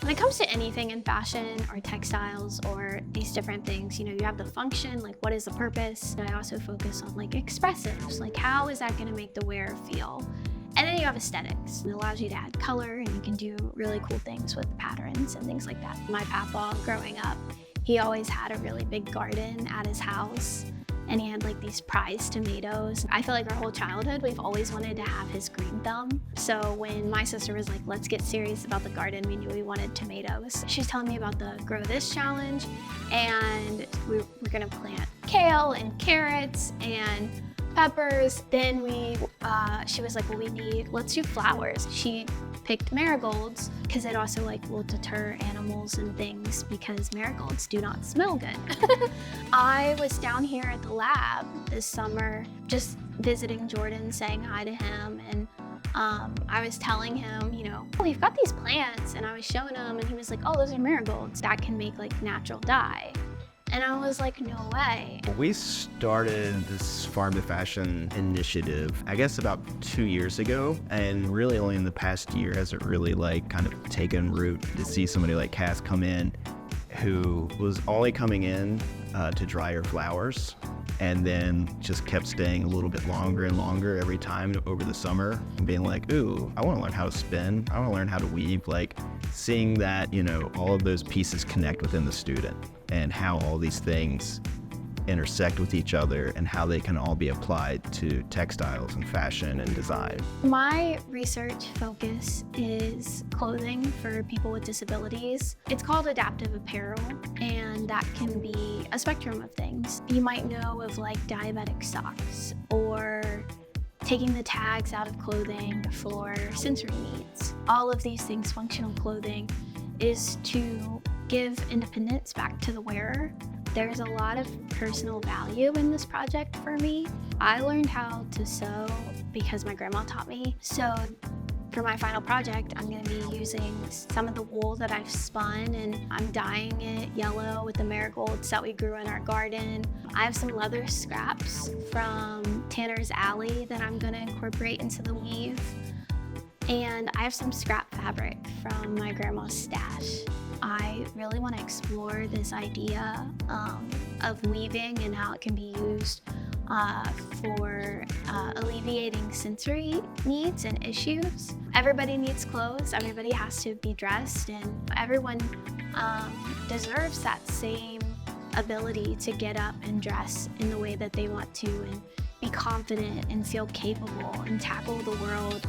When it comes to anything in fashion or textiles or these different things, you have the function, like what is the purpose? And I also focus on like expressives, like how is that gonna make the wearer feel? And then you have aesthetics. It allows you to add color and you can do really cool things with patterns and things like that. My papa, growing up, he always had a really big garden at his house and he had like these prized tomatoes. I feel like our whole childhood, we've always wanted to have his green thumb. So when my sister was like, let's get serious about the garden, we knew we wanted tomatoes. She was telling me about the Grow This challenge, and we're gonna plant kale and carrots and peppers. Then she was like, well, let's do flowers. She picked marigolds because it also like will deter animals and things because marigolds do not smell good. I was down here at the lab this summer just visiting Jordan, saying hi to him, and I was telling him, we've got these plants, and I was showing him and he was like, oh, those are marigolds that can make like natural dye. And I was like, no way. We started this Farm to Fashion initiative, I guess about 2 years ago. And really only in the past year has it really like kind of taken root to see somebody like Cass come in who was only coming in to dry her flowers and then just kept staying a little bit longer and longer every time over the summer and being like, ooh, I want to learn how to spin. I want to learn how to weave. Like seeing that, all of those pieces connect within the student and how all these things intersect with each other and how they can all be applied to textiles and fashion and design. My research focus is clothing for people with disabilities. It's called adaptive apparel, and that can be a spectrum of things. You might know of like diabetic socks or taking the tags out of clothing for sensory needs. All of these things, functional clothing, is to give independence back to the wearer. There's a lot of personal value in this project for me. I learned how to sew because my grandma taught me. So for my final project, I'm gonna be using some of the wool that I've spun and I'm dyeing it yellow with the marigolds that we grew in our garden. I have some leather scraps from Tanner's Alley that I'm gonna incorporate into the weave. And I have some scrap fabric from my grandma's stash. I really want to explore this idea of weaving and how it can be used for alleviating sensory needs and issues. Everybody needs clothes, everybody has to be dressed, and everyone deserves that same ability to get up and dress in the way that they want to and be confident and feel capable and tackle the world